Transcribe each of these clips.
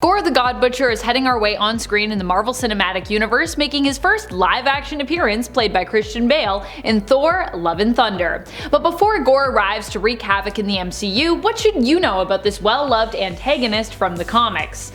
Gorr the God Butcher is heading our way on screen in the Marvel Cinematic Universe, making his first live-action appearance played by Christian Bale in Thor: Love and Thunder. But before Gorr arrives to wreak havoc in the MCU, what should you know about this well-loved antagonist from the comics?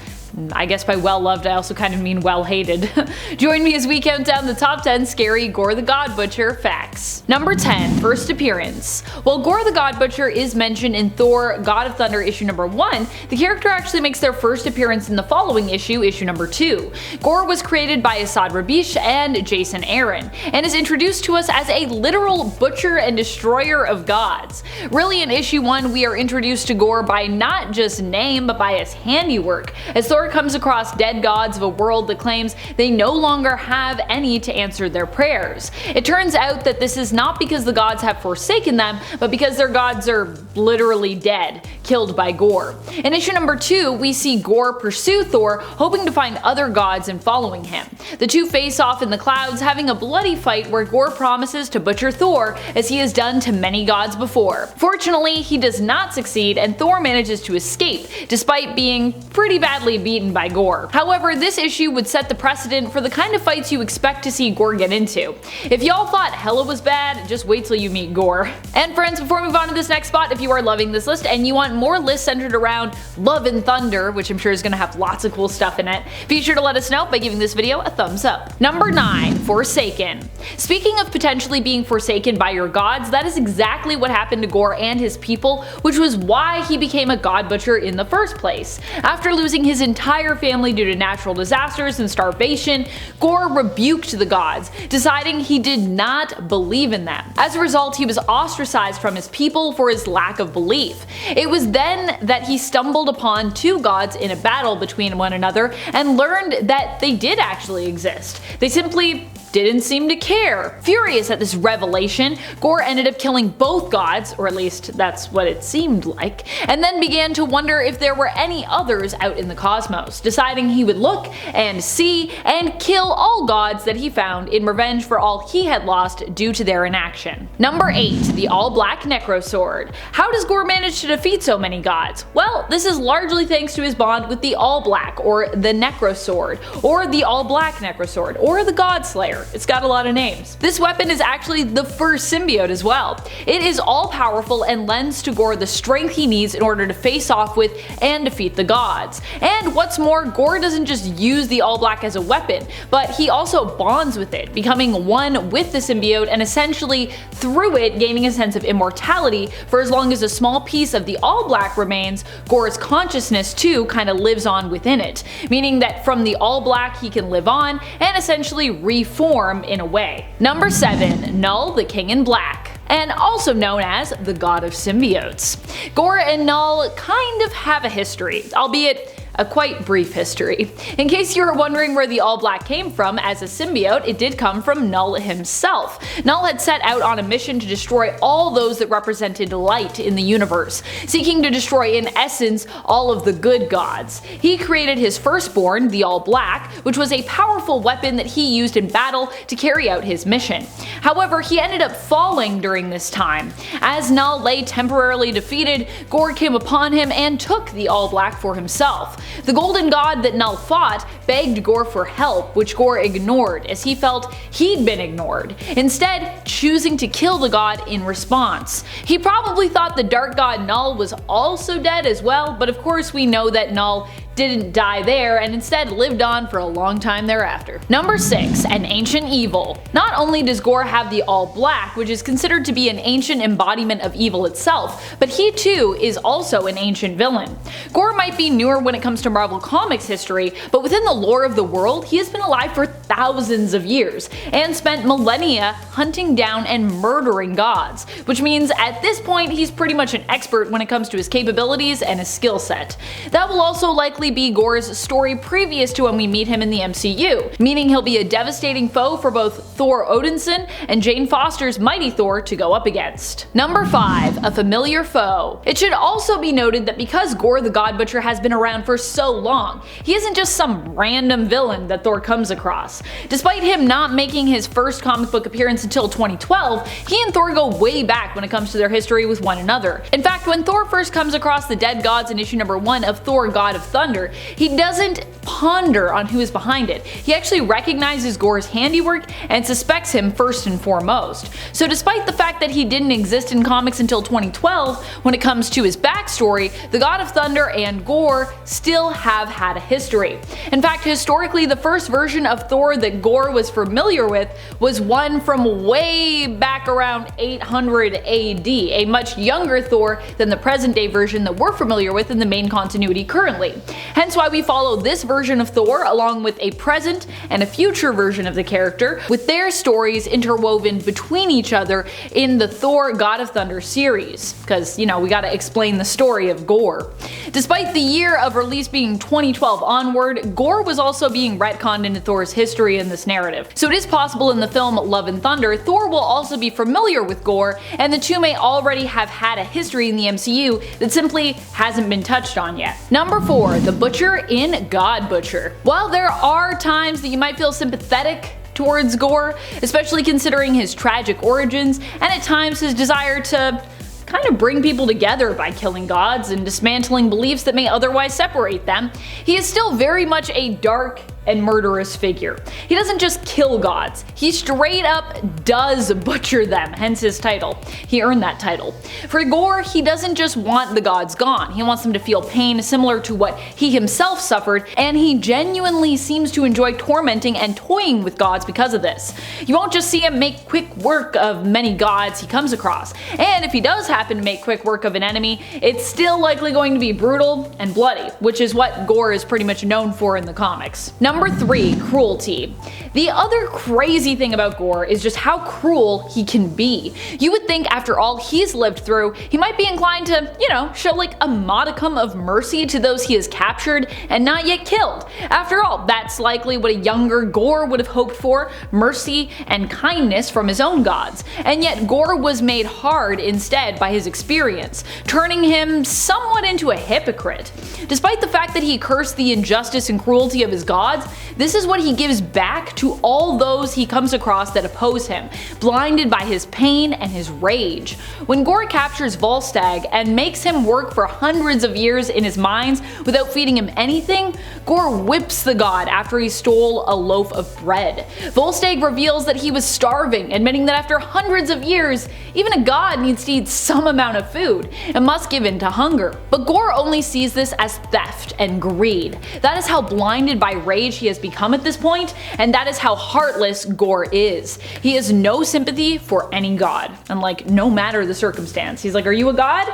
I guess by well-loved I also kind of mean well-hated. Join me as we count down the top 10 scary Gorr the God Butcher facts. Number 10. First appearance. While Gorr the God Butcher is mentioned in Thor: God of Thunder issue number 1, the character actually makes their first appearance in the following issue number 2. Gorr was created by Asad Rabish and Jason Aaron, and is introduced to us as a literal butcher and destroyer of gods. Really, in issue 1 we are introduced to Gorr by not just name, but by his handiwork, as Thor comes across dead gods of a world that claims they no longer have any to answer their prayers. It turns out that this is not because the gods have forsaken them, but because their gods are literally dead, killed by Gorr. In issue number 2, we see Gorr pursue Thor, hoping to find other gods and following him. The two face off in the clouds, having a bloody fight where Gorr promises to butcher Thor, as he has done to many gods before. Fortunately, he does not succeed, and Thor manages to escape, despite being pretty badly beaten by Gorr. However, this issue would set the precedent for the kind of fights you expect to see Gorr get into. If y'all thought Hela was bad, just wait till you meet Gorr. And friends, before we move on to this next spot, if you are loving this list and you want more lists centered around Love and Thunder, which I'm sure is going to have lots of cool stuff in it, be sure to let us know by giving this video a thumbs up. Number 9. Forsaken. Speaking of potentially being forsaken by your gods, that is exactly what happened to Gorr and his people, which was why he became a god butcher in the first place. After losing his entire family due to natural disasters and starvation, Gorr rebuked the gods, deciding he did not believe in them. As a result, he was ostracized from his people for his lack of belief. It was then that he stumbled upon two gods in a battle between one another and learned that they did actually exist. They simply didn't seem to care. Furious at this revelation, Gorr ended up killing both gods, or at least that's what it seemed like, and then began to wonder if there were any others out in the cosmos, deciding he would look and see and kill all gods that he found in revenge for all he had lost due to their inaction. Number 8. The All-Black Necrosword. How does Gorr manage to defeat so many gods? Well, this is largely thanks to his bond with the All-Black, or the Necrosword, or the All-Black Necrosword, or the Godslayer. It's got a lot of names. This weapon is actually the first symbiote as well. It is all-powerful and lends to Gorr the strength he needs in order to face off with and defeat the gods. And what's more, Gorr doesn't just use the All-Black as a weapon, but he also bonds with it, becoming one with the symbiote and essentially through it gaining a sense of immortality for as long as a small piece of the All-Black remains. Gorr's consciousness too kind of lives on within it, meaning that from the All-Black he can live on and essentially reform in a way. Number 7. Knull, the King in Black, and also known as the God of Symbiotes. Gorr and Knull kind of have a history, albeit a quite brief history. In case you were wondering where the All-Black came from as a symbiote, it did come from Knull himself. Knull had set out on a mission to destroy all those that represented light in the universe, seeking to destroy in essence all of the good gods. He created his firstborn, the All-Black, which was a powerful weapon that he used in battle to carry out his mission. However, he ended up falling during this time. As Knull lay temporarily defeated, Gorr came upon him and took the All-Black for himself. The golden god that Knull fought begged Gorr for help, which Gorr ignored as he felt he'd been ignored, instead choosing to kill the god in response. He probably thought the dark god Knull was also dead as well, but of course we know that Knull didn't die there and instead lived on for a long time thereafter. Number 6. An ancient evil. Not only does Gorr have the All-Black, which is considered to be an ancient embodiment of evil itself, but he too is also an ancient villain. Gorr might be newer when it comes to Marvel Comics history, but within the lore of the world, he has been alive for thousands of years and spent millennia hunting down and murdering gods, which means at this point he's pretty much an expert when it comes to his capabilities and his skill set. That will also likely be Gorr's story previous to when we meet him in the MCU, meaning he'll be a devastating foe for both Thor Odinson and Jane Foster's mighty Thor to go up against. Number 5. A familiar foe. It should also be noted that because Gorr the God Butcher has been around for so long, he isn't just some random villain that Thor comes across. Despite him not making his first comic book appearance until 2012, he and Thor go way back when it comes to their history with one another. In fact, when Thor first comes across the dead gods in issue number 1 of Thor: God of Thunder, Thunder, he doesn't ponder on who is behind it. He actually recognizes Gorr's handiwork and suspects him first and foremost. So despite the fact that he didn't exist in comics until 2012, when it comes to his backstory, the God of Thunder and Gorr still have had a history. In fact, historically, the first version of Thor that Gorr was familiar with was one from way back around 800 AD, a much younger Thor than the present day version that we're familiar with in the main continuity currently. Hence why we follow this version of Thor along with a present and a future version of the character, with their stories interwoven between each other in the Thor God of Thunder series, because, you know, we gotta explain the story of Gorr. Despite the year of release being 2012 onward, Gorr was also being retconned into Thor's history in this narrative. So it is possible in the film Love and Thunder, Thor will also be familiar with Gorr, and the two may already have had a history in the MCU that simply hasn't been touched on yet. Number 4. The Butcher in God Butcher. While there are times that you might feel sympathetic towards Gorr, especially considering his tragic origins, and at times his desire to kind of bring people together by killing gods and dismantling beliefs that may otherwise separate them, he is still very much a dark and murderous figure. He doesn't just kill gods, he straight up does butcher them, hence his title. He earned that title. For Gorr, he doesn't just want the gods gone, he wants them to feel pain similar to what he himself suffered, and he genuinely seems to enjoy tormenting and toying with gods because of this. You won't just see him make quick work of many gods he comes across, and if he does happen to make quick work of an enemy, it's still likely going to be brutal and bloody, which is what Gorr is pretty much known for in the comics. Number 3. Cruelty. The other crazy thing about Gorr is just how cruel he can be. You would think after all he's lived through, he might be inclined to, you know, show like a modicum of mercy to those he has captured and not yet killed. After all, that's likely what a younger Gorr would have hoped for, mercy and kindness from his own gods. And yet Gorr was made hard instead by his experience, turning him somewhat into a hypocrite. Despite the fact that he cursed the injustice and cruelty of his gods, this is what he gives back to all those he comes across that oppose him, blinded by his pain and his rage. When Gorr captures Volstagg and makes him work for hundreds of years in his mines without feeding him anything, Gorr whips the god after he stole a loaf of bread. Volstagg reveals that he was starving, admitting that after hundreds of years, even a god needs to eat some amount of food and must give in to hunger. But Gorr only sees this as theft and greed. That is how blinded by rage he has become at this point, and that is how heartless Gorr is. He has no sympathy for any god, and like, no matter the circumstance. He's like, are you a god?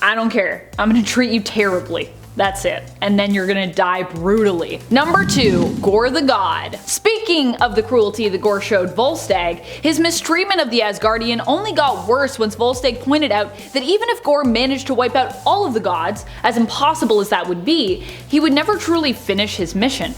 I don't care. I'm gonna treat you terribly. That's it. And then you're gonna die brutally. Number 2. Gorr the God. Speaking of the cruelty that Gorr showed Volstagg, his mistreatment of the Asgardian only got worse once Volstagg pointed out that even if Gorr managed to wipe out all of the gods, as impossible as that would be, he would never truly finish his mission.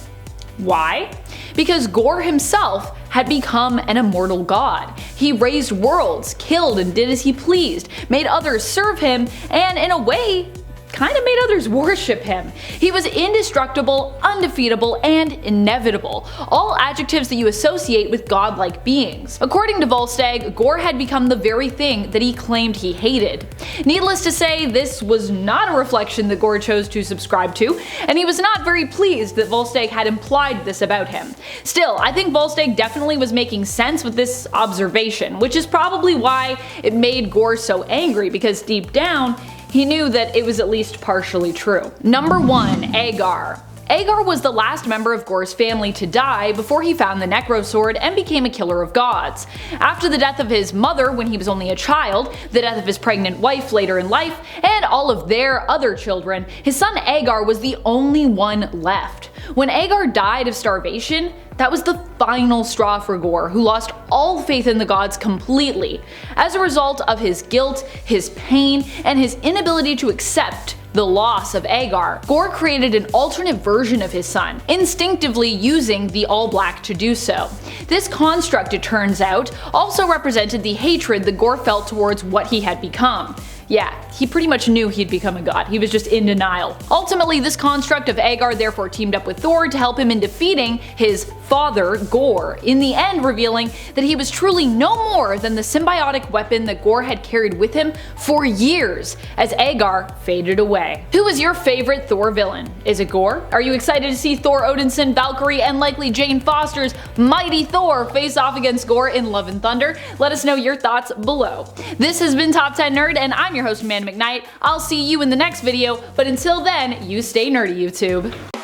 Why? Because Gorr himself had become an immortal god. He raised worlds, killed and did as he pleased, made others serve him, and in a way, kind of made others worship him. He was indestructible, undefeatable, and inevitable, all adjectives that you associate with godlike beings. According to Volstagg, Gorr had become the very thing that he claimed he hated. Needless to say, this was not a reflection that Gorr chose to subscribe to, and he was not very pleased that Volstagg had implied this about him. Still, I think Volstagg definitely was making sense with this observation, which is probably why it made Gorr so angry, because deep down, he knew that it was at least partially true. Number 1. Agar. Agar was the last member of Gorr's family to die before he found the Necrosword and became a killer of gods. After the death of his mother when he was only a child, the death of his pregnant wife later in life, and all of their other children, his son Agar was the only one left. When Agar died of starvation, that was the final straw for Gorr, who lost all faith in the gods completely. As a result of his guilt, his pain, and his inability to accept the loss of Agar, Gorr created an alternate version of his son, instinctively using the All-Black to do so. This construct, it turns out, also represented the hatred that Gorr felt towards what he had become. Yeah, he pretty much knew he'd become a god, he was just in denial. Ultimately, this construct of Agar therefore teamed up with Thor to help him in defeating his father, Gorr, in the end revealing that he was truly no more than the symbiotic weapon that Gorr had carried with him for years as Agar faded away. Who is your favorite Thor villain? Is it Gorr? Are you excited to see Thor Odinson, Valkyrie, and likely Jane Foster's mighty Thor face off against Gorr in Love and Thunder? Let us know your thoughts below. This has been Top 10 Nerd, and I'm your host Amanda McKnight. I'll see you in the next video, but until then, you stay nerdy, YouTube.